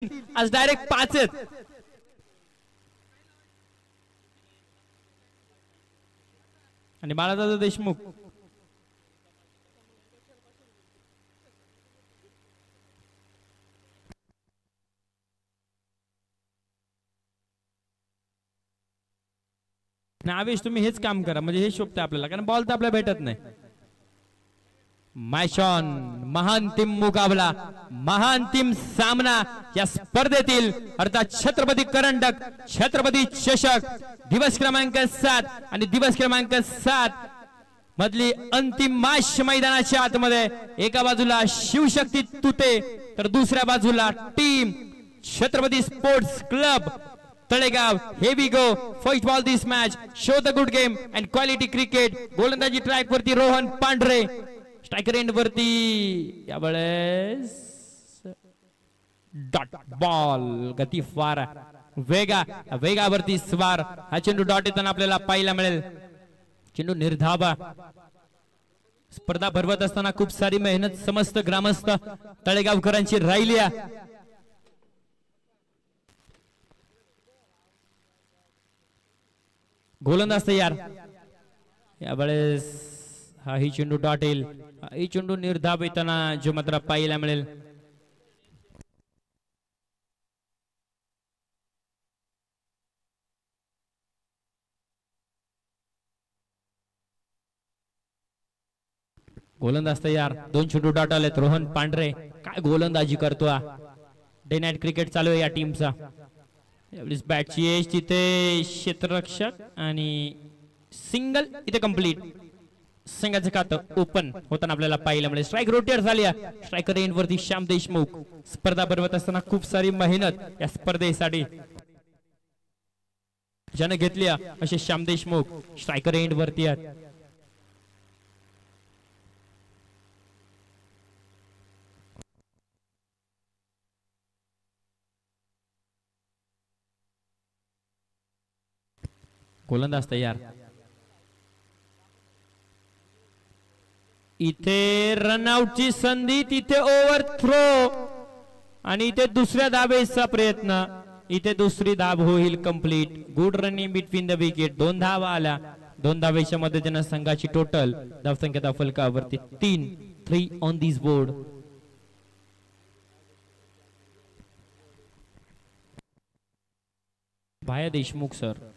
आज डायरेक्ट 5 आहेत. आणि बाळादादा देशमुख नावेश तुम्ही हेच काम करा म्हणजे हे शोभते आपल्याला, कारण बॉल तर आपल्याला भेटत नाही. मॅचॉन महांतिम मुकाबला, महांतिम सामना या स्पर्धेतील अर्थात छत्रपती करंडक छत्रपती चषक दिवस क्रमांक 7 आणि दिवस क्रमांक 7 मधली अंतिम मॅच मैदानाच्या आतमध्ये. एका बाजूला शिवशक्ती तुते तर दुसऱ्या बाजूला team Chhatrapati sports club Talegaon. Here we go. First ball this match. Show the good game and quality cricket. गोलंदाजी ट्रॅक वरती रोहन पांढरे, स्ट्रायकर एंड वरती यावेळेस डॉट बॉल. गती फार वेगावरती स्वार. हा चेंडू डॉट येताना आपल्याला पाहायला मिळेल. चेंडू निर्धावा. स्पर्धा भरवत असताना खूप सारी मेहनत समस्त ग्रामस्थ तळेगावकरांची राहिली आहे. गोलंदाज तयार. यावेळेस हा ही चेंडू डॉट येईल. ही चेंडू निर्धाव येताना जो मात्र पाहायला मिळेल. गोलंदाज तयार. 2 चेंडू डॉट आलेत. रोहन पांढरे काय गोलंदाजी करतो. डे नाईट क्रिकेट चालू आहे या टीमचा. यावेळेस बॅटची एज तिथे क्षेत्ररक्षक आणि सिंगल इथे कंप्लीट. संघाचं खातं ओपन होताना आपल्याला पाहायला मिळेल. स्ट्राईक रोटेट झाली. स्ट्रायकर एंड वरती श्याम देशमुख. स्पर्धा भरवत असताना खूप सारी मेहनत या स्पर्धेसाठी ज्याने घेतली असे श्याम देशमुख स्ट्रायकर एंड वरती आहेत. गोलंदाज तयार. इथे रनआउटची संधी, तिथे ओव्हर थ्रो आणि इथे दुसऱ्या धावेचा प्रयत्न. इथे दुसरी धाव होईल complete. Good running between the wicket. 2 धावा आल्या. 2 धावेच्या मदतीने संघाची टोटल धावसंख्या फलकावरती 3 on this board. Bhaya Deshmukh sir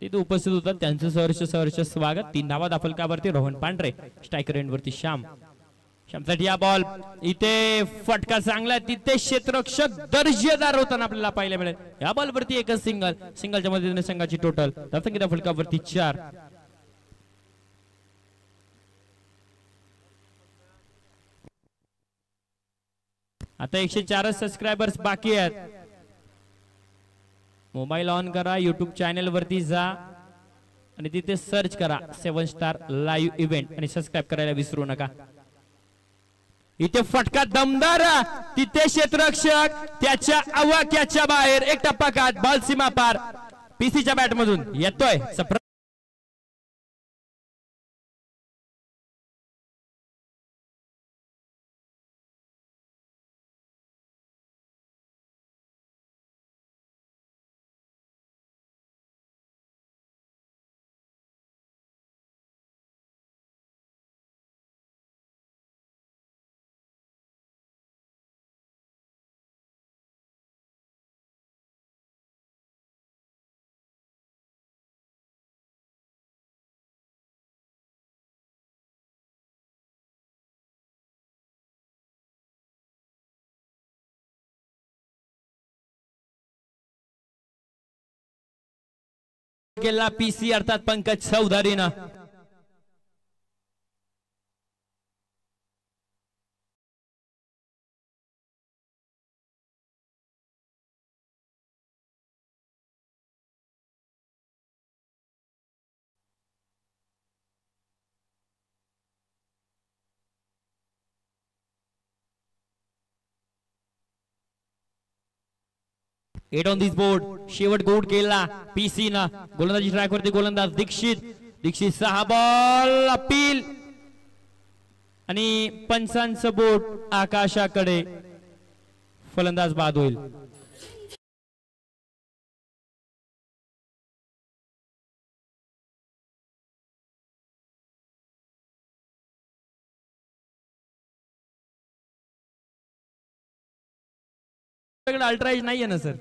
तिथे उपस्थित होतात. त्यांचं सहर्ष स्वागत. 3 धावा दाफलकावरती रोहन पांढरे. स्ट्रायकर एंड वरती श्यामसाठी हा बॉल. इथे फटका चांगला. तिथे क्षेत्ररक्षक दर्जेदार होताना आपल्याला पाहायला मिळेल. या बॉल वरती एकच सिंगलच्या मदतीने संघाची टोटल धावसंख्या दाफलकावरती 4. आता 104 सबस्क्रायबर्स बाकी आहेत. मोबाईल ऑन करा. युट्यूब चॅनल वरती जा आणि तिथे सर्च करा 7 स्टार लाईव्ह इव्हेंट आणि सबस्क्राईब करायला विसरू नका. इथे फटका दमदार. तिथे क्षेत्ररक्षक त्याच्या आवाक्याच्या बाहेर. एक टप्पा काढ. बॉल सीमा पार. पीसीच्या बॅट मधून येतोय. केला पीसी अर्थात पंकज चौधरीनं. Eight on this board. शेवट गोड केला पीसी ना. गोलंदाजी ट्रॅक वरती गोलंदाज दीक्षित 6 बॉल अपील आणि पंचांचं बोट आकाशाकडे. फलंदाज बाद होईल. अल्ट्रा एज नाहीये ना सर.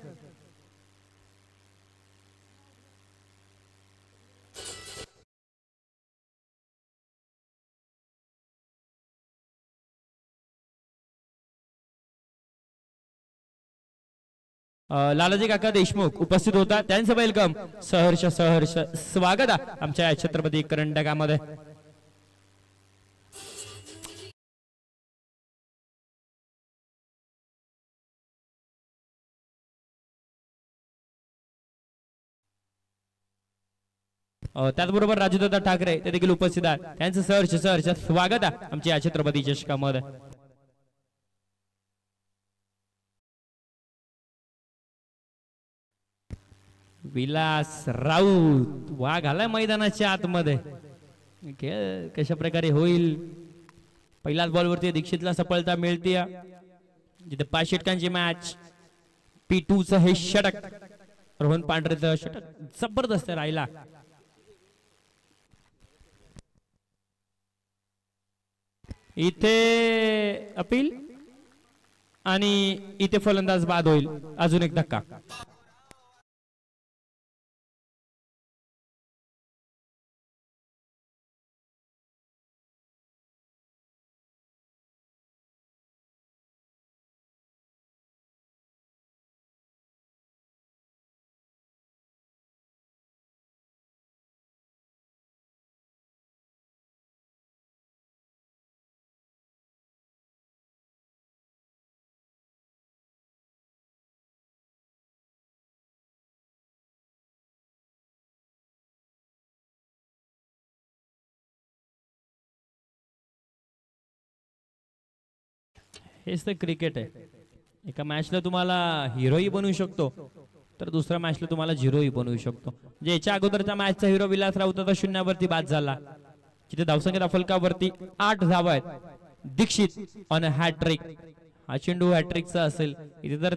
लालाजी काका देशमुख उपस्थित होता, त्यांचं वेलकम, सहर्ष सहर्ष स्वागत आमच्या छत्रपती करंडकामध्ये. त्याचबरोबर राजूदादा ठाकरे ते देखील उपस्थित आहेत, त्यांचं सहर्ष सहर्ष स्वागत आमच्या छत्रपती चषकामध्ये. विलास राऊत वाघ आलाय मैदानाच्या आतमध्ये. खेळ कशा प्रकारे होईल. पहिल्याच बॉलवरती दीक्षितला सफलता मिळते, जिथे 5 षटकांची मॅच. P2 चं हे षटक, रोहन पांढरेचं षटक जबरदस्त राहिला. इथे अपील आणि इथे फलंदाज बाद होईल. अजून एक धक्का. हेच तर क्रिकेट आहे. एका मॅचला तुम्हाला हिरोही बनवू शकतो, तर दुसऱ्या मॅचला तुम्हाला झिरोही बनवू शकतो. म्हणजे याच्या अगोदरच्या मॅचचा हिरो विलास राऊत होता, 0 बाद झाला. जिथे धावसंख्या फलकावरती 8 धावा आहेत. दीक्षित ऑन हॅट्रिक, हा चेंडू हॅट्रिकचा असेल. इथे जर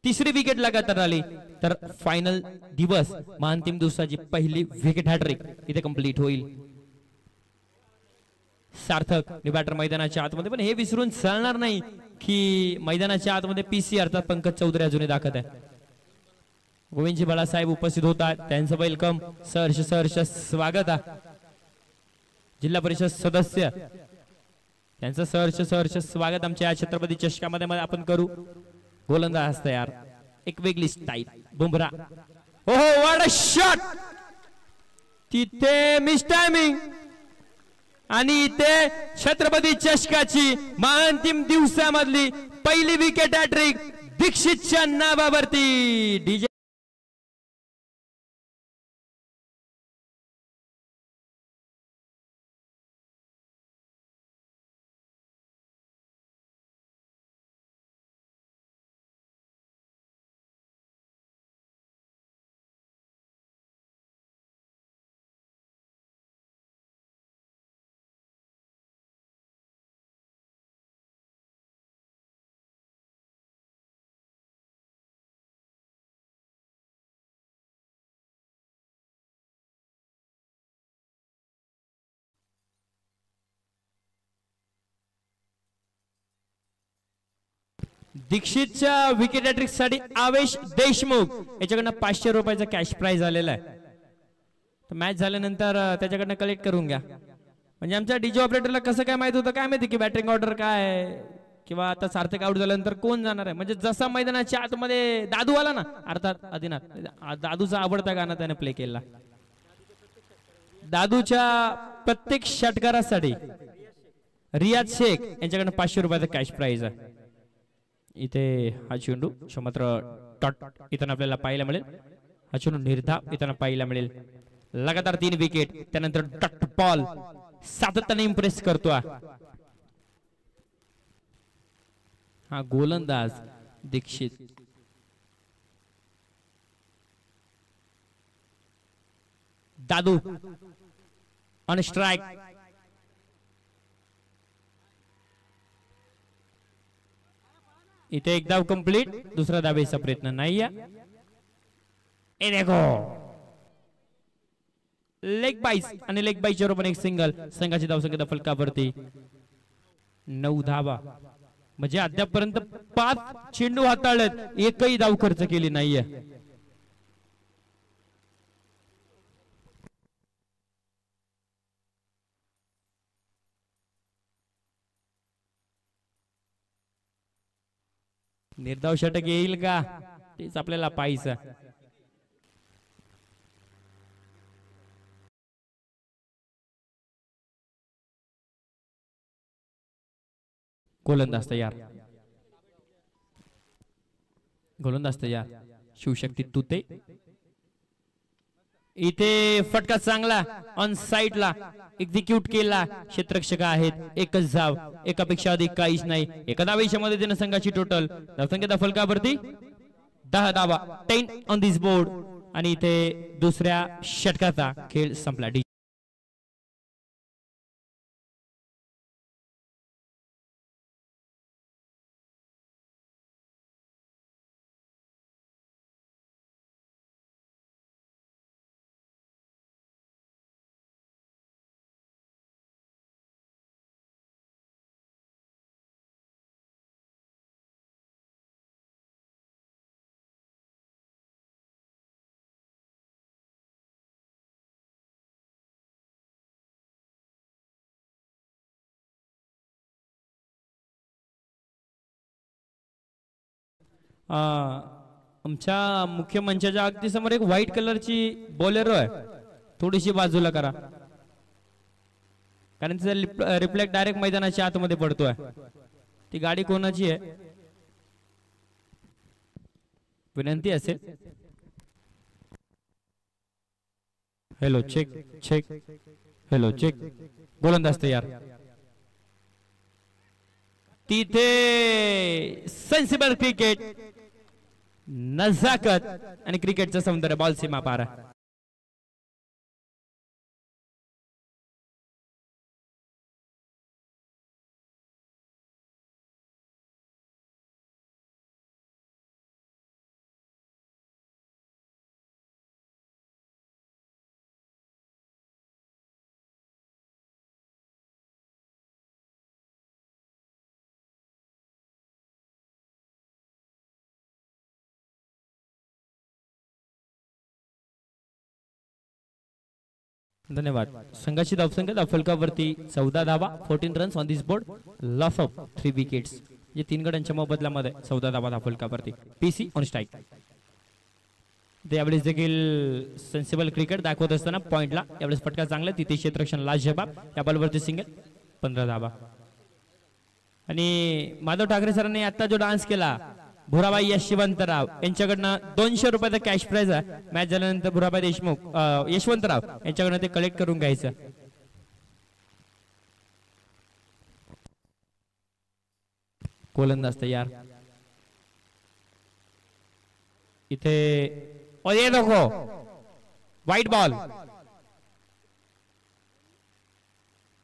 तिसरी विकेट लगातार आली तर फायनल दिवस महाअंतिम दिवसाची पहिली विकेट हॅट्रिक इथे कंप्लीट होईल. सार्थक बॅटर मैदानाच्या आतमध्ये, पण हे विसरून चालणार नाही की मैदानाच्या आतमध्ये PC अर्थात पंकज चौधरी अजूनही दाखवत आहे. गोविंदजी बाळासाहेब उपस्थित होतात, त्यांचं वेलकम, सहर्ष सहर्ष स्वागत. जिल्हा परिषद सदस्य त्यांचं सहर्ष सहर्ष स्वागत आमच्या छत्रपती चषकामध्ये आपण करू. गोलंदाज तयार, एक वेगळी स्टाईल. बुमरा, हो व्हाट अ शॉट. तिथे मिस टायमिंग आणि इथे छत्रपती चषकाची महाअंतिम दिवसामधली पहिली विकेट हॅट्रिक दीक्षितच्या नावावरती. डीजे दीक्षितच्या विकेट हॅट्रिक साठी आवेश देशमुख याच्याकडनं 500 रुपयाचा कॅश प्राइज आलेला आहे. तर मॅच झाल्यानंतर त्याच्याकडनं कलेक्ट करून घ्या. म्हणजे आमच्या डीजे ऑपरेटरला कसं काय माहित होतं काय माहिती की बॅटिंग ऑर्डर काय, किंवा आता सार्थक आउट झाल्यानंतर कोण जाणार आहे. म्हणजे जसा मैदानाच्या आतमध्ये दादू आला ना, अर्थात आदिनाथ, दादूचा आवडता गाणं त्याने प्ले केला. दादूच्या प्रत्येक षटकारासाठी रियाज शेख यांच्याकडनं 500 रुपयाचा कॅश प्राइज आहे. इथे हा चेंडू मात्र डॉट इथं आपल्याला पाहायला मिळेल. हा चेंडू निर्धाव इथं पाहायला मिळेल. लगातार 3 विकेट, त्यानंतर डॉट बॉल सातत्याने इम्प्रेस करतो. हा गोलंदाज दीक्षित. दादू ऑन स्ट्राइक. इथे एक धाव कंप्लीट, दुसरा धावेचा प्रयत्न नाही. ए देखो लेग बाईस आणि लेग बाईसच्या रूपाने एक सिंगल. संघाची धावसंख्या फलकावरती 9 धावा. म्हणजे अद्यापर्यंत 5 चेंडू हाताळलेत, एकही धाव खर्च केली नाहीये. निर्धाव षटक येईल का तेच आपल्याला पाहायचं. गोलंदाज तयार, गोलंदाज तयार. शिवशक्ती तुते इथे फटका चांगला ऑन साइडला एक्झिक्यूट केला. क्षेत्ररक्षक आहेत, एकच धाव, एकापेक्षा अधिक काहीच नाही. एका धावेच्या मदतीने संघाची टोटल धावसंख्या फलकावरती 10 धावा, 10 ऑन दिस बोर्ड. आणि इथे दुसऱ्या षटकाचा खेळ संपला. आमच्या मुख्य मंचाच्या अगदी समोर एक व्हाईट कलरची बोलेरो आहे, थोडीशी बाजूला करा कारण तिचा रिफ्लेक्ट डायरेक्ट मैदानाच्या आतमध्ये पडतोय. ती गाडी कोणाची आहे विनंती असेल. Hello check check, hello check. गोलंदाज तयार. तिथे सेन्सिबल क्रिकेट, नजाकत आणि क्रिकेटचं सौंदर्य, बॉल सीमा पार. धन्यवाद. संघाची धावसंख्या फलकावरती 14 धावा, 14 runs on this board, loss of 3 wickets. जे 3 गड्यांच्या मोबदल्यामध्ये 14 धावा फलकावरती. PC on strike. यावेळेस देखील सेन्सिबल क्रिकेट दाखवत असताना पॉइंटला यावेळेस फटका चांगला, तिथे क्षेत्ररक्षण लास्ट जबाब. या बॉलवरती सिंगल, 15 धावा. आणि माधव ठाकरे सरांनी आता जो डान्स केला भुराबाई यशवंतराव यांच्याकडनं 200 रुपयाचा कॅश प्राइज आहे. मॅच झाल्यानंतर भुराबाई देशमुख यशवंतराव यांच्याकडनं ते कलेक्ट करून घ्यायचं. गोलंदाज तयार. इथे ये देखो व्हाईट बॉल.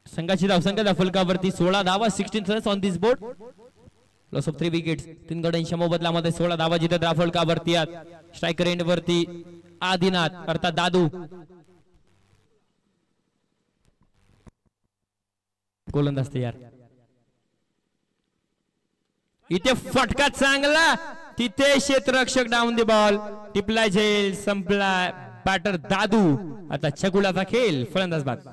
संघाची धावसंख्या फलकावरती 16 धावा, 16 runs on this board, loss of 3 wickets. 3 गड्यांच्या मोबदल्यामध्ये 16 धावा. जिथे फलकावरती स्ट्रायकर एंड वरती आदिनाथ अर्थात दादू. गोलंदाज तयार. इथे फटका चांगला, तिथे क्षेत्ररक्षक डाऊन द बॉल, टिपला झेल, संपला. बॅटर दादू. आता छकुलाचा खेळ, फलंदाज बाद.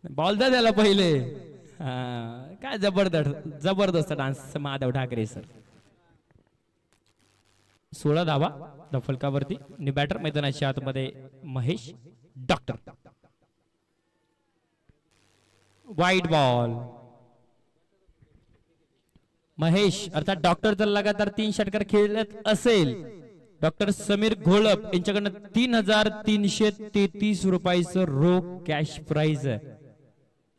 बॉल द्या त्याला पहिले. काय जबरदस्त जबरदस्त डान्स माधव ठाकरे सर. 16 धावा फलकावरती आणि बॅटर मैदानाच्या आतमध्ये Mahesh doctor. White ball. Mahesh अर्थात डॉक्टर जर लगातार 3 षटकार खेळत असेल, डॉक्टर समीर घोळप यांच्याकडनं 3,333 रुपयाचं रोख कॅश प्राइज आहे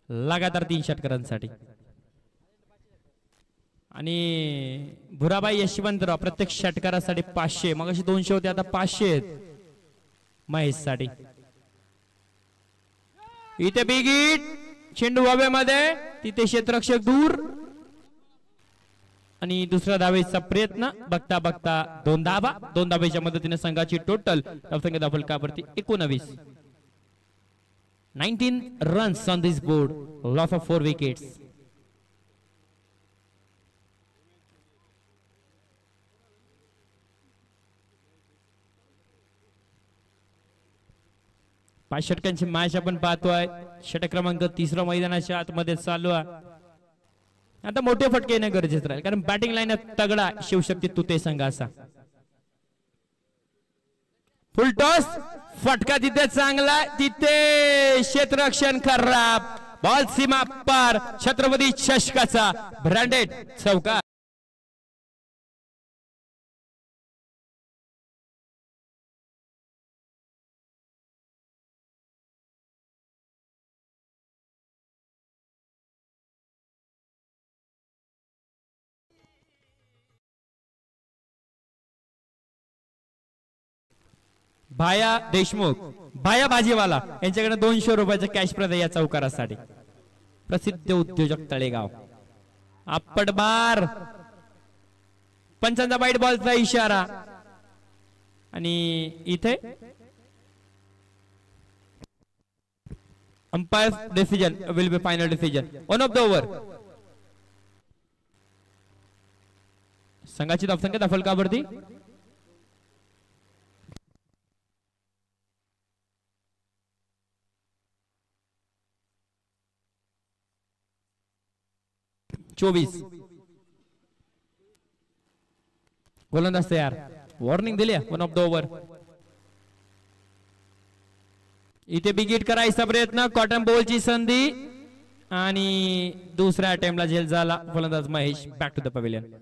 लगातार 3 षटकारांसाठी. आणि भुराबाई यशवंतराव प्रत्येक षटकारासाठी 500, मग अशी 200 होते, आता 500 आहेत महेश साठी. इथे बिग हिट, चेंडू हवेमध्ये, तिथे क्षेत्ररक्षक दूर आणि दुसऱ्या धावेचा प्रयत्न. बघता बघता 2 धावा. 2 धावेच्या मदतीने संघाची टोटल धावसंख्या फलकावरती 19. 19 runs on this board, loss of 4 wickets. पाच षटकांची मॅच आपण पाहतोय. षटक क्रमांक 3 मैदानाच्या आतमध्ये चालू आहे. आता मोठे फटके येणे गरजेचं राहील, कारण बॅटिंग लाईन तगडा शिवशक्ती तुते संघाचा. फुल टॉस, फटका तिथे चांगला, तिथे क्षेत्ररक्षण खराब. बॉल सीमा पार, छत्रपती चषकाचा ब्रँडेड चौकार. भाया देशमुख, भाया भाजीवाला यांच्याकडे 200 रुपयाचं कॅश प्राइज या चौकारासाठी. प्रसिद्ध उद्योजक तळेगाव. आपट बार, पंचांचा वाईट बॉलचा इशारा आणि इथे umpire decision will be final decision. 1 of the over. संघाची धावसंख्या फलकावरती 24. गोलंदाज तयार. वॉर्निंग दिली 1 ऑफ द ओव्हर. इथे बिगिट करायचा प्रयत्न, कॉटन बॉलची संधी आणि दुसऱ्या अटेम्प्टला झेल झाला. गोलंदाज Mahesh back to the pavilion.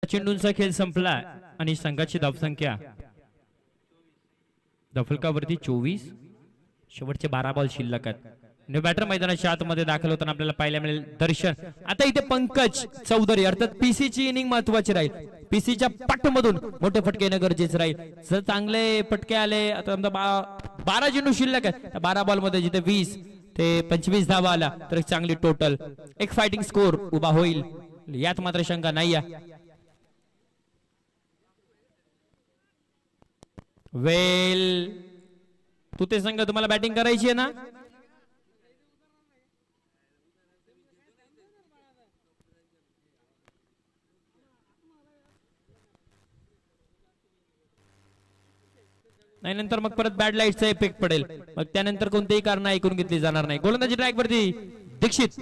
चेंडूंचा खेळ संपला आणि संघाची धावसंख्या फलकावरती 24. शेवटचे 12 बॉल शिल्लक आहेत. बॅटर मैदानाच्या आतमध्ये दाखल होताना आपल्याला पाहायला मिळेल दर्शन. आता इथे पंकज चौधरी अर्थात पीसीची इनिंग महत्वाची राहील. पीसीच्या पाठमधून मोठे फटके येणं गरजेचं राहील. जर चांगले फटके आले, आता 12 चेंडू शिल्लक आहेत, 12 बॉल मध्ये जिथे 20 ते 25 धावा आला तर चांगली टोटल एक फायटिंग स्कोर उभा होईल, यात मात्र शंका नाही आहे. वेल तू ते संघ तुम्हाला बॅटिंग करायची आहे ना? नाही, नंतर मग परत बॅड लाईटचा इफेक्ट पडेल, मग त्यानंतर कोणतेही कारण ऐकून घेतली जाणार नाही. गोलंदाजी ट्रॅक वरती दीक्षित,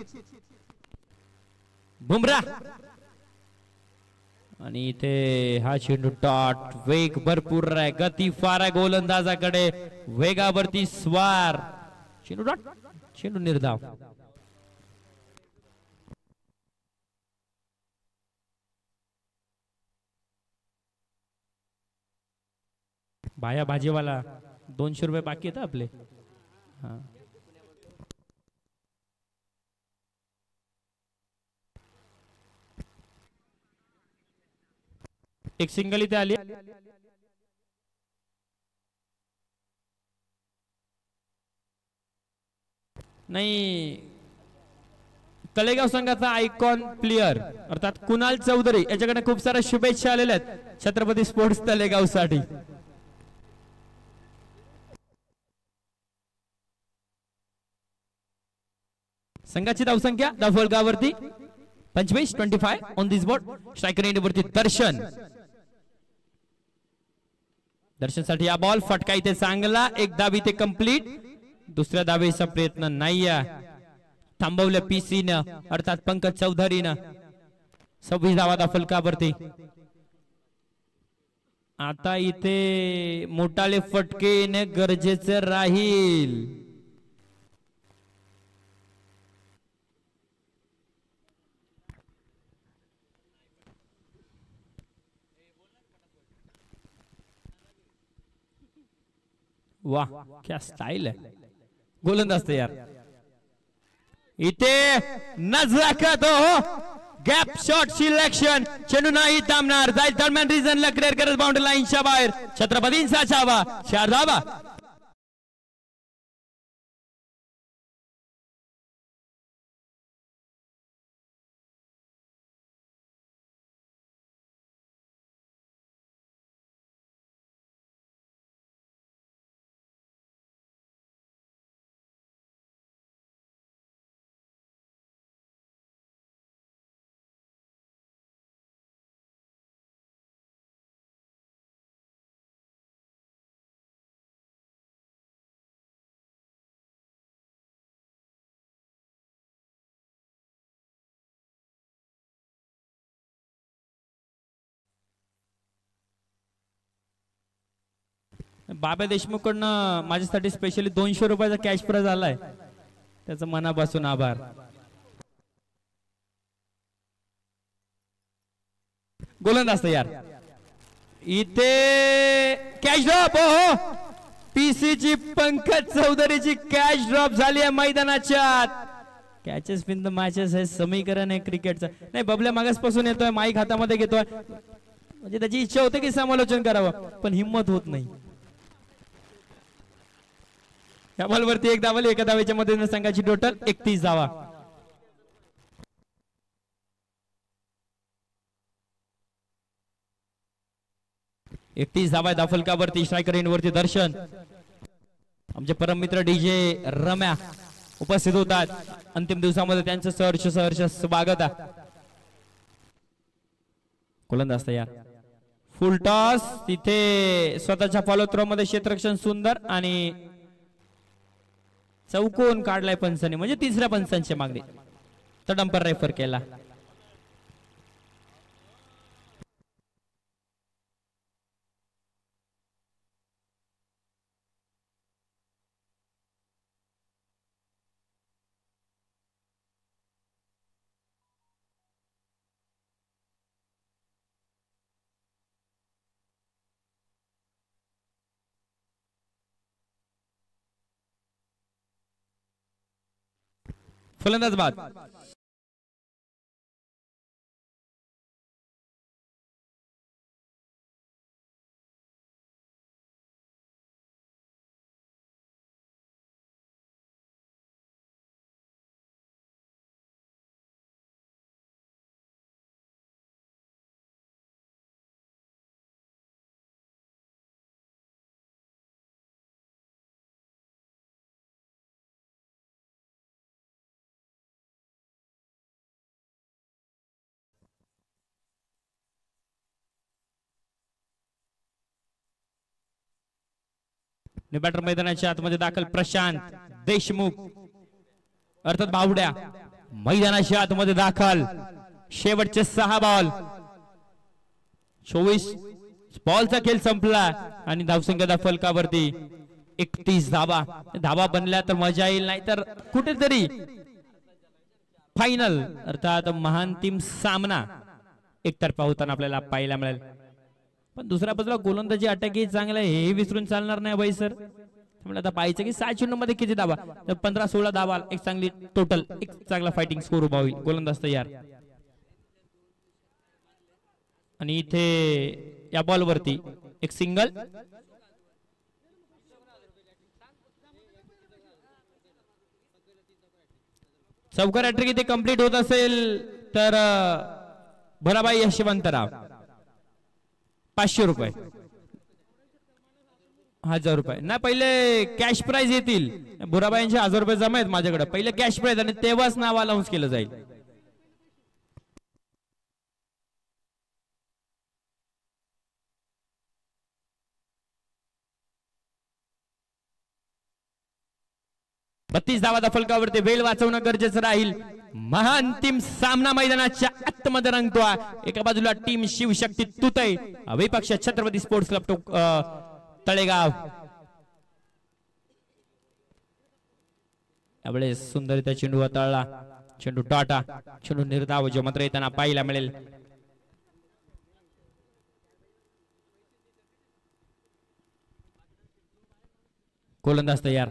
बुमराह आणि इथे हा चेंडू डॉट. वेग भरपूर आहे, गती फार आहे गोलंदाजाकडे, वेगावरती स्वार. चेंडू डॉट, चेंडू निर्धाव. भाया भाजीवाला ₹200 बाकी आहेत आपले. हा एक सिंगल इथे आली. नाही, तळेगाव संघाचा आयकॉन प्लेयर अर्थात कुणाल चौधरी याच्याकडे खूप साऱ्या शुभेच्छा आलेल्या आहेत छत्रपती स्पोर्ट्स तळेगाव साठी. संघाची धावसंख्या धावफलकावरती 25 ऑन दिस बोर्ड. स्ट्रायकर एंडवरती दर्शन. दर्शनसाठी हा बॉल फटका इथे चांगला. एक धाव इथे कंप्लीट. दुसऱ्या धावेचा प्रयत्न नाहीये. थांबवलं पीसी न अर्थात पंकज चौधरीनं. 26 धावा धावफलकावरती. आता इथे मोठाले फटके येणे गरजेचे राहील. वाह क्या स्टाइल है गोलंदाज तयार. इथे नजराखत हो गॅप शॉट सिलेक्शन. चेंडू नाही थांबणार. जाईल दरम्यान रिजनला क्लिअर करत बाउंड्री लाईनच्या बाहेर. छत्रपतींचा चावा. 4 धावा. बाबा देशमुख कडनं माझ्यासाठी स्पेशली ₹200 कॅश प्राइज आलाय. त्याचं मनापासून आभार. गोलंदाज तयार. इथे कॅच ड्रॉप. हो पीसीची पंकज चौधरीची कॅच ड्रॉप झाली आहे मैदानाच्या आत. कॅचेस बिन द मॅचेस हे समीकरण आहे क्रिकेटचं. नाही बबल्या मागासपासून येतोय माईक हातामध्ये घेतोय म्हणजे त्याची इच्छा होते की समालोचन करावं पण हिम्मत होत नाही. या बॉलवरती एक धावली. एका धावेच्या मदतीने संघाची टोटल 31 धावा. धावफलकावरती. स्ट्रायकर एंडवरती दर्शन. आमचे परम मित्र डीजे रम्या उपस्थित होतात. अंतिम दिवसामध्ये त्यांचं सहर्ष स्वागत आहे. गोलंदाज तयार. Full toss. तिथे स्वतःच्या फॉलो थ्रो मध्ये क्षेत्ररक्षण सुंदर आणि चौकोन काढलाय पंचाने म्हणजे तिसऱ्या पंचांची मागणी. तर डंपर रेफर केला. फलंदाज बाद. बॅटर मैदानाच्या आतमध्ये दाखल प्रशांत देशमुख अर्थात बावड्या मैदानाच्या आतमध्ये दाखल. शेवटचे 6 बॉल 24 बॉलचा खेळ संपला आणि धावसंख्या फलकावरती 31 धावा. धावा बनल्या तर मजा येईल नाही तर कुठेतरी फायनल अर्थात महांतिम सामना एकतर्फा होताना आपल्याला पाहायला मिळेल. पण दुसऱ्या बाजूला गोलंदाजी अटॅक ही चांगला आहे, हे विसरून चालणार नाही बाई सर. म्हणजे आता पाहायचं की 6 चेंडूमध्ये किती धावा, तर 15-16 धावा, एक चांगली टोटल, एक चांगला फायटिंग स्कोर उभा होईल. गोलंदाज तयार. आणि इथे या बॉल वरती एक सिंगल. चौकार हॅट्रिक इथे कंप्लीट होत असेल तर भराबाई यशवंतराव 500 रुपये, 1000 रुपये ना. पहिले कॅश प्राइज येतील. भुराबाईंचे 1000 रुपये जमा आहेत माझ्याकडे. पहिले कॅश प्राइज आणि तेव्हाच नाव अनाउन्स केलं जाईल. बत्तीस धावा फलकावरती वेळ वाचवणं गरजेचं राहील. महाअंतिम सामना मैदानाच्या आतमध्ये रंगतोय. एका बाजूला टीम शिवशक्ती तुतई, विपक्ष छत्रपती स्पोर्ट्स क्लब तळेगाव. यावेळेस सुंदररित्या चेंडू हाताळला, चेंडू टाटा, चेंडू निर्धाव जो मात्र येताना पाहायला मिळेल. गोलंदाज तयार.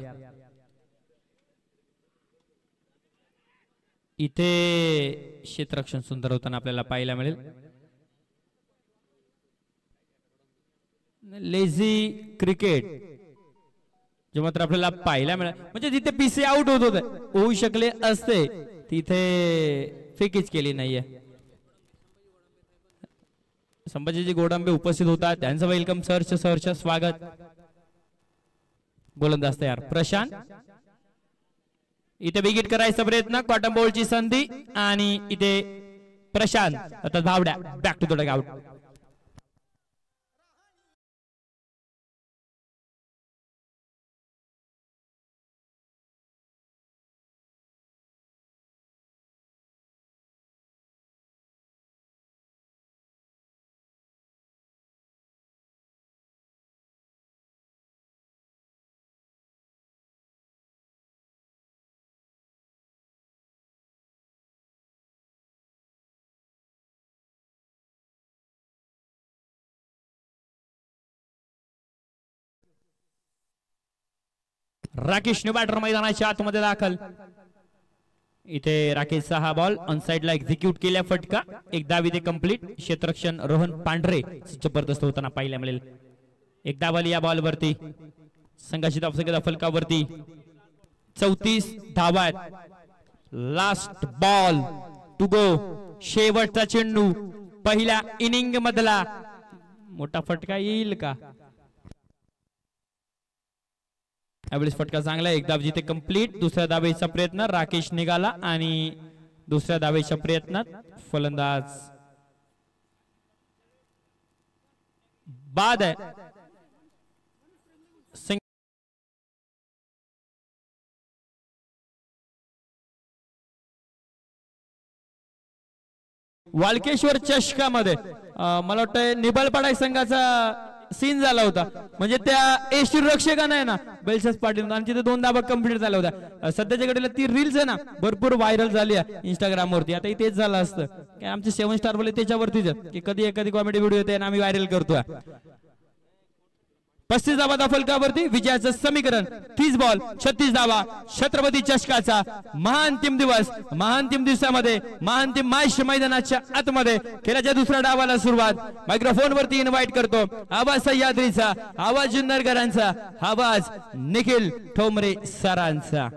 इथे क्षेत्ररक्षण सुंदर होताना आपल्याला पाहायला मिळेल. लेझी क्रिकेट जे मात्र आपल्याला पाहायला मिळेल, म्हणजे जिथे पीसी आउट होऊ शकले असते तिथे फेकीच केली नाहीये. संभाजीजी गोडंबे उपस्थित होतात, त्यांचं वेलकम, सहर्ष स्वागत. गोलंदाज तयार. प्रशांत इथे विकेट करायचा प्रयत्न, कॉटन बॉलची संधी आणि इथे प्रशांत आता धावड्या, back to the dugout. Rakesh batter मैदानाच्या आतमध्ये दाखल. इथे राकेशचा हा बॉल ऑन साइडला एक्झिक्यूट केल्या, फटका, एक धाव इथे कंप्लीट. क्षेत्ररक्षण रोहन पांढरे जबरदस्त होताना पाहायला मिळेल. एक धाव आली या बॉल वरती. संघाची धावसंख्या फलकावरती 34 धावा आहेत. लास्ट बॉल टू गो, शेवटचा चेंडू पहिल्या इनिंग मधला. मोठा फटका येईल का? यावेळेस फटका चांगला, एक धाव जिथे कंप्लीट. दुसऱ्या धावेचा प्रयत्न, राकेश निघाला आणि दुसऱ्या धावेच्या प्रयत्नात फलंदाज बाद आहे. वालकेश्वर चषकामध्ये मला वाटतं निबलपाडा संघाचा सीन झाला होता, म्हणजे त्या एष्टी रक्षकाने ना बेलशास पाटील आणि तिथे 2 धावा कंप्लीट झाल्या होत्या. सध्याच्या घडीला ती रील्स आहे ना भरपूर व्हायरल झाली आहे इंस्टाग्राम वरती. आता तेच झालं असतं की आमचे 7 स्टार वाले त्याच्यावरतीच की कधी एखादी कॉमेडी व्हिडिओ येते आणि आम्ही व्हायरल करतोय. 35 धावा फलकावरती विजयाचं समीकरण. 30 बॉल 36 धावा. छत्रपती चषकाचा महाअंतिम दिवस. महाअंतिम दिवसामध्ये महाअंतिम मॅच मैदानाच्या आतमध्ये खेळाच्या दुसऱ्या डावाला सुरुवात. मायक्रोफोन वरती इन्व्हाइट करतो आवाज सह्याद्रीचा, आवाज जुन्नरकरांचा, आवाज निखिल ठोंबरे सरांचा.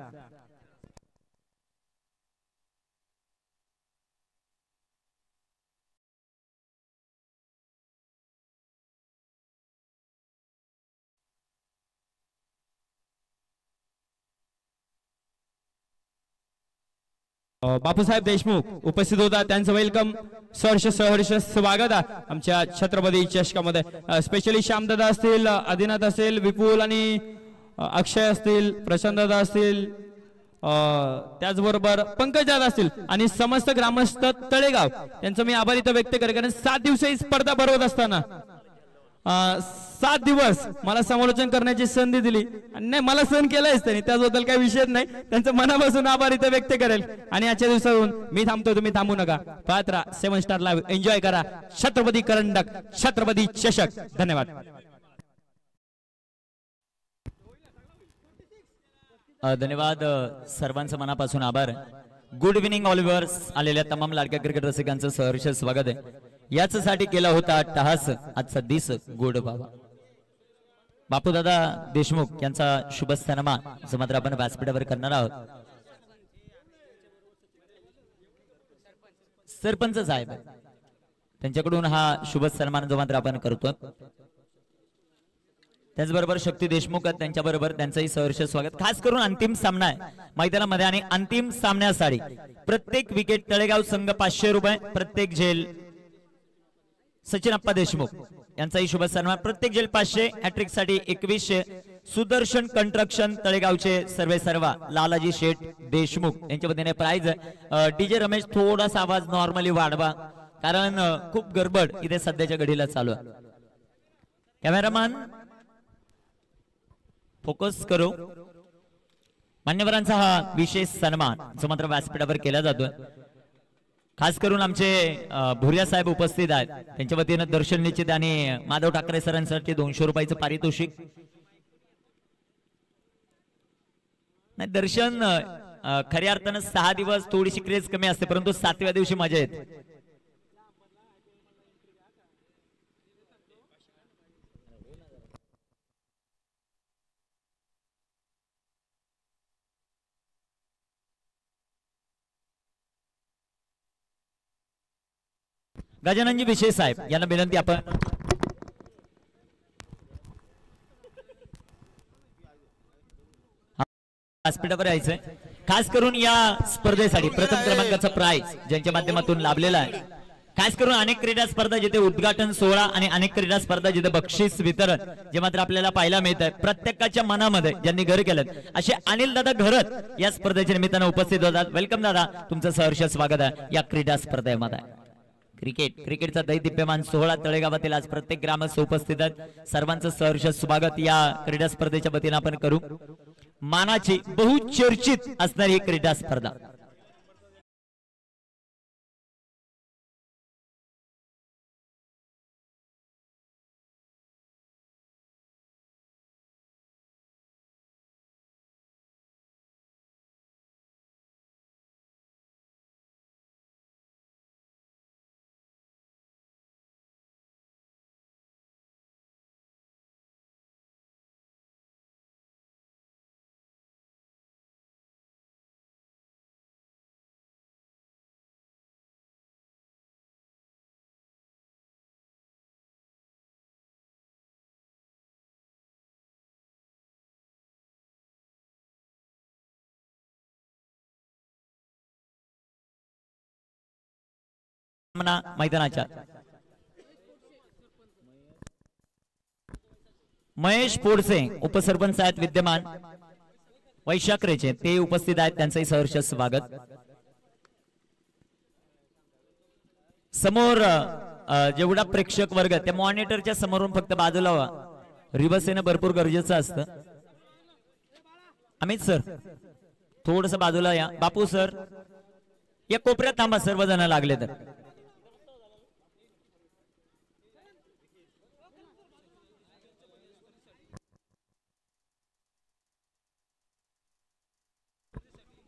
बापूसाहेब देशमुख उपस्थित होता, त्यांचं वेलकम, सहर्ष स्वागत आहे आमच्या छत्रपती चषकामध्ये. स्पेशली श्यामदादा असतील, आदिनाथ असेल, विपुल आणि अक्षय असतील, प्रशांतदादा असतील, त्याचबरोबर पंकज दादा असतील आणि समस्त ग्रामस्थ तळेगाव यांचं मी आभार इथं व्यक्त करतो. कारण 7 दिवसाची स्पर्धा भरवत असताना 7 दिवस मला समालोचन करण्याची संधी दिली आणि नाही मला सहन केलंयच त्यांनी, त्याबद्दल काही विषय नाही. त्यांचं मनापासून आभार इथे व्यक्त करेल. आणि आजच्या दिवसावरून मी थांबतो, तुम्ही थांबू नका. पाहत राहा 7 स्टार लाईव्ह, एन्जॉय करा. छत्रपती करंडक, छत्रपती चषक. धन्यवाद. धन्यवाद. सर्वांचं मनापासून आभार. Good evening all viewers. आलेल्या तमाम लाडक्या क्रिकेट रसिकांचं सहर्ष स्वागत आहे. यासाठी केला होता टहास आजचा दिस गोड बाबा. बापूदादा देशमुख यांचा शुभ सन्मान जो मात्र आपण व्यासपीठावर करणार आहोत. सरपंच साहेब त्यांच्याकडून हा शुभ सन्मान जो मात्र आपण करतो. त्याचबरोबर शक्ती देशमुख त्यांच्याबरोबर त्यांचंही सहर्ष स्वागत. खास करून अंतिम सामना आहे मैदानामध्ये आणि अंतिम सामन्यासाठी प्रत्येक विकेट तळेगाव संघ 500 रुपये, प्रत्येक झेल सचिन अप्पा देशमुख यांचाही शुभ सन्मान. प्रत्येक झेल 500, हॅट्रिक साठी 2100. सुदर्शन कंस्ट्रक्शन तळेगावचे सर्वेसर्वा लालाजी शेठ देशमुख यांच्या वतीने प्राइज. डीजे रमेश थोडासा आवाज नॉर्मली वाढवा कारण खूप गडबड इथे सध्याच्या घडीला चालू आहे. कॅमेरामॅन फोकस करो. मान्यवरांचा हा विशेष सन्मान जो मात्र व्यासपीठावर केला जातोय. खास करून आमचे भुरिया साहेब उपस्थित आहेत, त्यांच्या वतीनं दर्शन निश्चित आणि माधव ठाकरे सरांसाठी 200 रुपयाचं पारितोषिक. नाही दर्शन खऱ्या अर्थानं 6 दिवस थोडीशी क्रेज कमी असते, परंतु 7व्या दिवशी मजा येते. गजाननजी विशेष साहेब यांना विनंती आपण व्यासपीठावर यायचंय. खास करून या स्पर्धेसाठी प्रथम क्रमांकाचा प्राइज ज्यांच्या माध्यमातून लाभलेला आहे. खास करून अनेक क्रीडा स्पर्धा जिथे उद्घाटन सोहळा आणि अनेक क्रीडा स्पर्धा जिथे बक्षीस वितरण जे मात्र आपल्याला पाहायला मिळत आहे. प्रत्येकाच्या मनामध्ये ज्यांनी घर केलं असे अनिल दादा घरत या स्पर्धेच्या निमित्तानं उपस्थित होतात. वेलकम दादा, तुमचं सहर्ष स्वागत आहे या क्रीडा स्पर्धेमध्ये. क्रिकेटचा दैदिप्यमान सोहळा तळेगावातील आज प्रत्येक ग्रामस्थ उपस्थित आहेत. सर्वांचं सहर्ष स्वागत या क्रीडा स्पर्धेच्या वतीनं आपण करू. मानाची बहुचर्चित असणारी ही क्रीडा स्पर्धा. मैदानाच्या महेश पोडसे उपसरपंच आहेत विद्यमान वैशाखरेचे, ते उपस्थित आहेत, त्यांचंही सहर्ष स्वागत. समोर जेवढा प्रेक्षक वर्ग त्या मॉनिटरच्या समोरून फक्त बाजूला व्हा. रिव्हर्स येणं भरपूर गरजेचं असतं. अमित सर थोडस बाजूला या. बापू सर या कोपऱ्यात थांबा, सर्वजण लागले तर.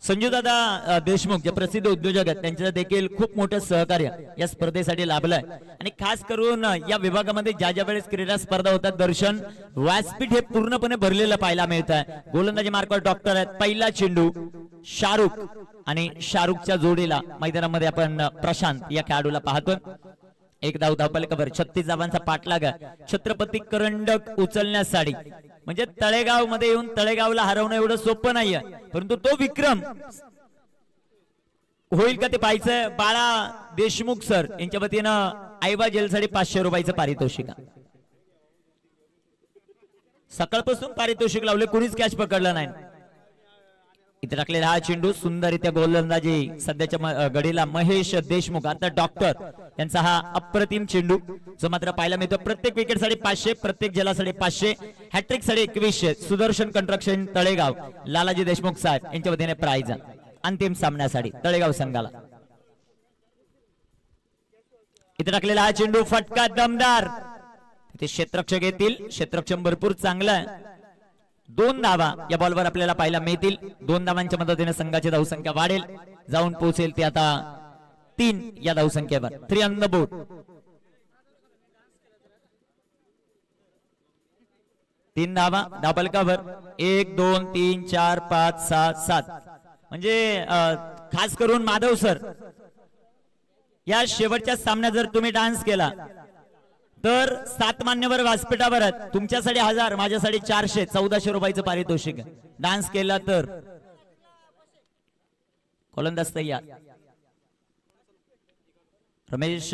संजूदादा देशमुख जे प्रसिद्ध उद्योजक आहेत त्यांचं देखील खूप मोठं सहकार्य या स्पर्धेसाठी लाभलंय. आणि खास करून या विभागामध्ये ज्या ज्या वेळेस क्रीडा स्पर्धा होतात दर्शन व्यासपीठ हे पूर्णपणे भरलेलं पाहायला मिळत आहे. गोलंदाजी मार्कवर डॉक्टर आहेत. पहिला चेंडू शाहरुख आणि शाहरुखच्या जोडीला मैदानामध्ये आपण प्रशांत या खेळाडूला पाहतोय. एक धाव धावपलकावर 36 धावांचा पाठलाग छत्रपती करंडक उचलण्यासाठी. म्हणजे तळेगाव मध्ये येऊन तळेगावला हरवणं एवढं सोपं नाहीये, परंतु तो विक्रम होईल का ते पाहायचं. बाळा देशमुख सर यांच्या वतीनं आईबा जेलसाठी 500 रुपयाचं पारितोषिक. सकाळपासून पारितोषिक लावले, कोणीच कॅच पकडलं नाही. इथे टाकलेला हा चेंडू सुंदररित्या गोलंदाजी सध्याच्या गडीला महेश देशमुख अर्थात डॉक्टर यांचा हा अप्रतिम चेंडू जो मात्र पाहायला मिळतो. प्रत्येक विकेट साठी 500, प्रत्येक जलासाठी 500, हॅट्रिक साठी 2100. सुदर्शन कंस्ट्रक्शन तळेगाव लालाजी देशमुख साहेब यांच्या वतीने प्राइज अंतिम सामन्यासाठी तळेगाव संघाला. इथे टाकलेला हा चेंडू फटका दमदार, इथे क्षेत्ररक्षक येतील. क्षेत्ररक्षण भरपूर चांगलं आहे. 2 धावा या बॉलवर आपल्याला पाहायला मिळतील. 2 धावांच्या मदतीने संघाची धावसंख्या वाढेल, जाऊन पोहोचेल ती आता 3 या धावसंख्येवर. 3 ऑन द बोर्ड. 3 धावा धावफलकावर. 1 2 3 4 5 6 7. म्हणजे खास करून माधव सर या शेवटच्या सामन्यात जर तुम्ही डान्स केला तर 7 मान्यवर व्यासपीठावर आहेत. तुमच्यासाठी 1000, माझ्यासाठी 400, 1400 रुपयाचं पारितोषिक आहे डान्स केला तर. गोलंदाज तयार. रमेश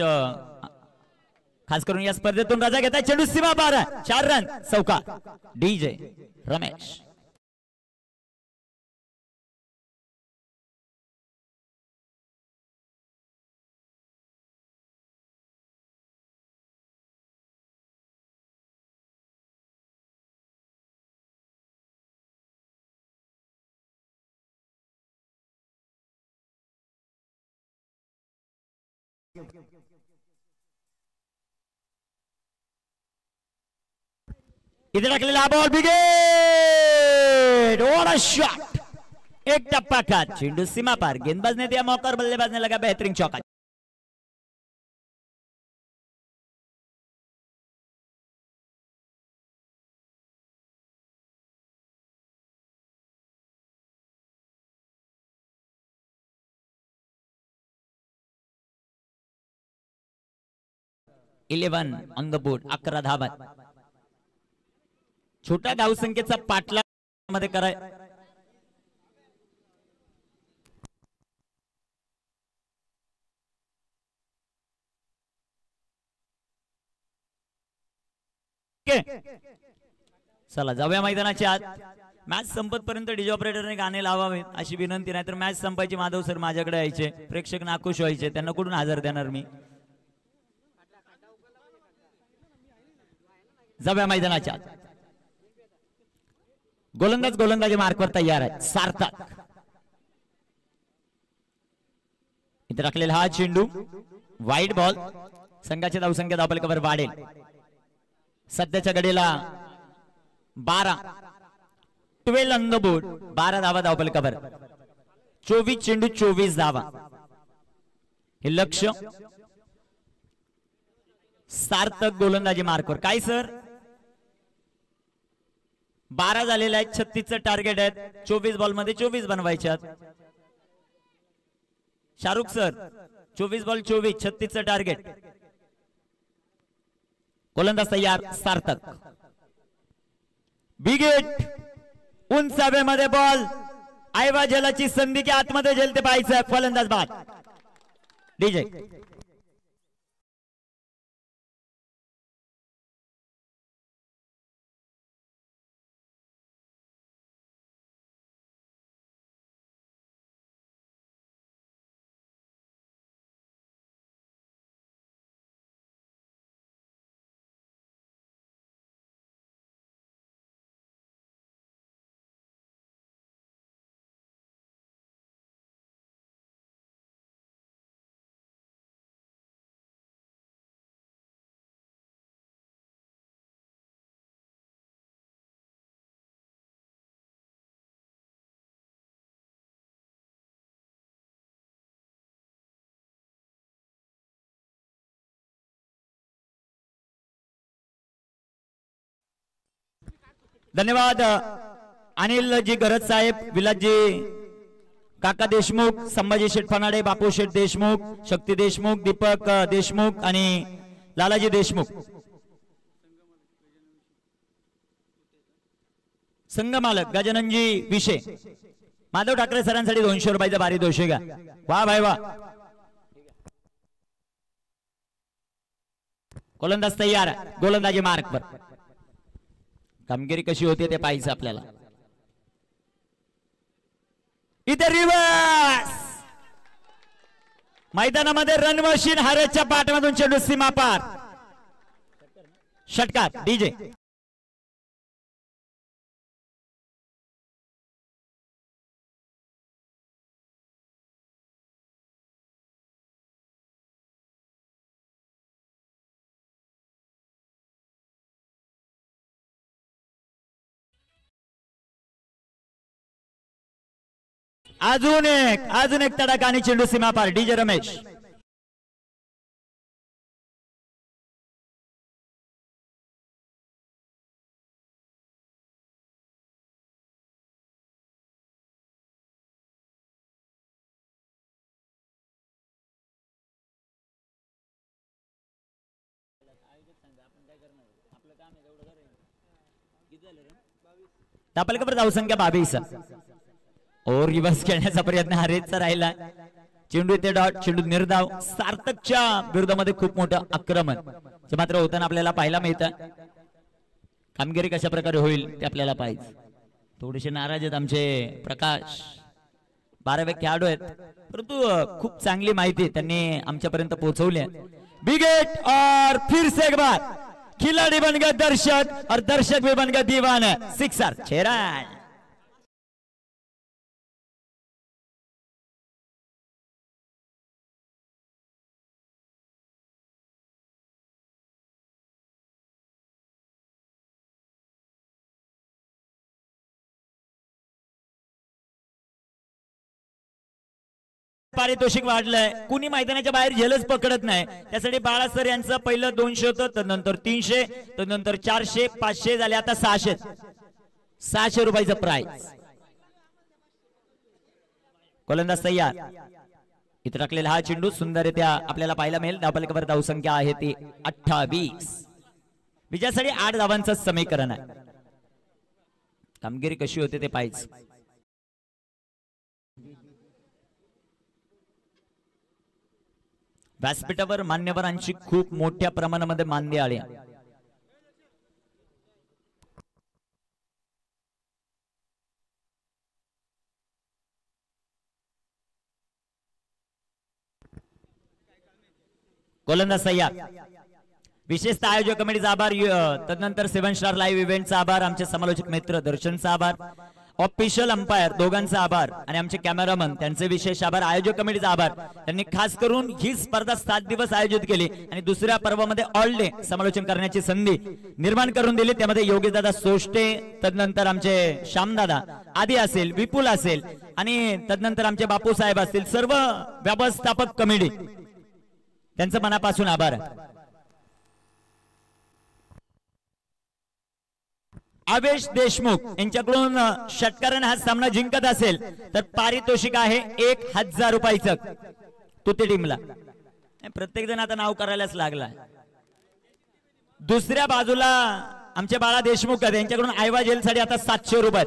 खास करून या स्पर्धेतून रजा घेताय. चेंडू सीमा पार, 4 रन चौका. डीजे रमेश. इधर टाकलेला ball wicket. What a shot. एक टप्पा खात चेंडू सीमा पार. गेंदबाज ने दिया मौका और बल्लेबाज ने लगा बेहतरीन चौका. Eleven on the board. 11 धावा. छोट्या धावसंख्येचा पाठलाग मध्ये कराय. चला जाऊया मैदानाच्या आत. मॅच संपत पर्यंत डीजे ऑपरेटरने गाणे लावावे अशी विनंती. नाही तर मॅच संपायची माधव सर माझ्याकडे यायचे, प्रेक्षक नाखुश व्हायचे, त्यांना कुठून हजर देणार मी. जाऊया मैदानाच्या आत. गोलंदाजी मार्कवर तयार आहे. सार्थक. इथे टाकलेला हा चेंडू वाईट बॉल. संघाची धावसंख्या धावफलकावर वाढेल. सध्याच्या घडीला 12 ऑन द बोर्ड. 12 धावा धावफलकावर. 24 चेंडू 24 धावा. हे लक्ष. सार्थक गोलंदाजी मार्कवर. काय सर 12 झालेले आहेत. 36चं टार्गेट आहे. 24 बॉल मध्ये 24 बनवायच्यात. शाहरुख सर 24 बॉल 24, 36चं टार्गेट. गोलंदाज तयार. सार्थक. बिगेट. उंच हवेमध्ये बॉल. आयवा जलाची संधी की आतमध्ये झेलते पाहायचं. फलंदाज बाद. डीजे धन्यवाद. अनिल जी गरज साहेब, विलासजी काका देशमुख, संभाजी शेठ फनाडे, बापू शेठ देशमुख, शक्ती देशमुख, दीपक देशमुख आणि लालाजी देशमुख. संघ मालक गजाननजी विषय. माधव ठाकरे सरांसाठी 200 रुपयाचा पारितोषिक. वा भाई वा. गोलंदाज तयार. गोलंदाजी मार्क पर. कामगिरी कशी होते ते पाहायचं आपल्याला. इथे रिव्हर्स मैदानामध्ये रन मशीन हारेच्या पाठमधून चेंडू सीमा पार. षटकार डीजे. अजून एक तडका आणि चेंडू सीमा पार. डीजे रमेश. धापलकर धावसंख्या 22. और रिव्हर्स खेळण्याचा प्रयत्न हरेचा राहिला. चेंडू इथे डॉट. चेंडू निर्धाव. सार्थकच्या विरोधामध्ये खूप मोठं आक्रमण जे मात्र होताना आपल्याला पाहायला मिळतं. कामगिरी कशा प्रकारे होईल ते आपल्याला पाहिजे. थोडेसे नाराज आहेत आमचे प्रकाश. 12वे खेळाडू आहेत परंतु खूप चांगली माहिती त्यांनी आमच्यापर्यंत पोहोचवली आहे. बिग हिट और फिर से एक बार खिलाड़ी बन गए दर्शक और दर्शक भी बन गए दीवाने. सिक्सर. 6 रन. पारितोषिक वाढलंय. कुणी मैदानाच्या बाहेर झेलच पकडत नाही. त्यासाठी बाळा सर यांचं पहिलं 200 होतं, त्यानंतर 300, त्यानंतर 400, 500 झाले, आता 600. 600 रुपयाचं प्राइस. गोलंदाज तयार. इथे टाकलेला हा चेंडू सुंदररित्या आपल्याला पाहायला मिळेल. धावफलकावर धावसंख्या आहे ती 28. विजयासाठी 8 धावांचं समीकरण आहे. कामगिरी कशी होते ते पाहिजे. व्यासपीठावर मान्यवरांची खूप मोठ्या प्रमाणामध्ये मान्य आली. गोलंदाज तयार. विशेषतः आयोजक कमिटीचा आभार. तदनंतर 7 स्टार लाईव्ह इव्हेंटचा आभार. आमचे समालोचक मित्र दर्शनचा आभार. ऑफिशियल अंपायर दोघांचा आभार आणि आमचे कॅमेरामन त्यांचे विशेष आभार. आयोजक कमिटीचा आभार. त्यांनी खास करून ही स्पर्धा 7 दिवस आयोजित केली आणि दुसऱ्या पर्वामध्ये ऑल डे समालोचन करण्याची संधी निर्माण करून दिली. त्यामध्ये योगेशदादा सोष्टे, तदनंतर आमचे श्यामदादा आदी असेल, विपुल असेल आणि तदनंतर आमचे बापू साहेब असतील, सर्व व्यवस्थापक कमिटी त्यांचं मनापासून आभार. आवेश देशमुख यांच्याकडून षटकाराने हा सामना जिंकत असेल तर पारितोषिक आहे 1000 रुपयाचं तुते टीमला. प्रत्येक जण आता नाव करायलाच लागला. दुसऱ्या बाजूला आमचे बाळा देशमुख यांच्याकडून आयवा जेलसाठी आता 700 रुपये.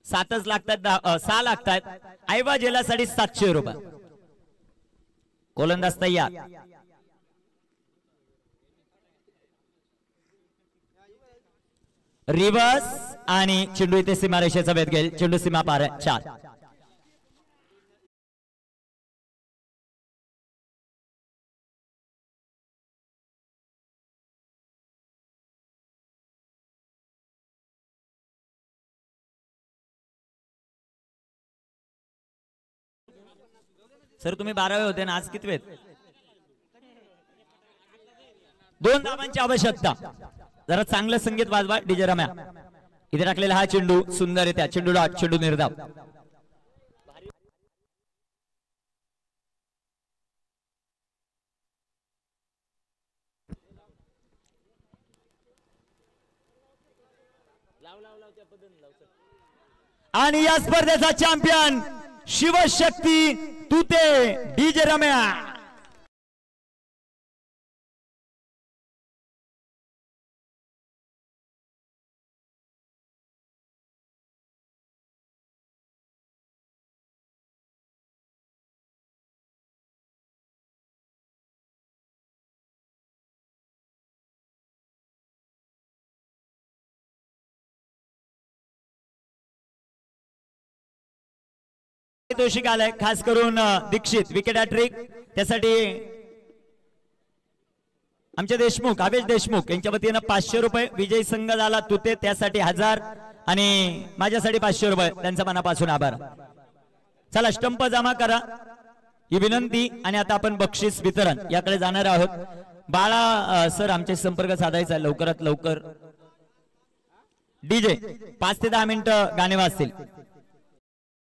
7च लागतात, 6 लागतात. आयवा जेलासाठी 700 रुपये. गोलंदाज तयार. रिव्हर्स आणि चेंडू इथे सीमारेषेचा भेद घेईल. चेंडू सीमा पार. 4. सर तुम्ही 12वे होते ना, आज किती वेळ? 2 धावांची आवश्यकता. जरा चांगलं संगीत वाजवा डीजे रम्या. इथे टाकलेला हा चेंडू सुंदर आहे. त्या चेंडू डॉट. चेंडू निर्धाव. आणि या स्पर्धेचा चॅम्पियन शिवशक्ती तुते डीजे रम्या. पारितोषिक आलंय खास करून दीक्षित विकेट हॅट्रिक त्यासाठी आमचे देशमुख आवेश देशमुख यांच्या वतीनं 500 रुपये विजयी संघ झाला तुते त्यासाठी 1000 आणि माझ्यासाठी 500 रुपये त्यांचा मनापासून आभार. चला स्टंप जमा करा ही विनंती आणि आता आपण बक्षीस वितरण याकडे जाणार आहोत. बाळा सर आमचे संपर्क साधायचा आहे लवकरात लवकर. डीजे 5 ते 10 मिनिटं गाणे वाजतील.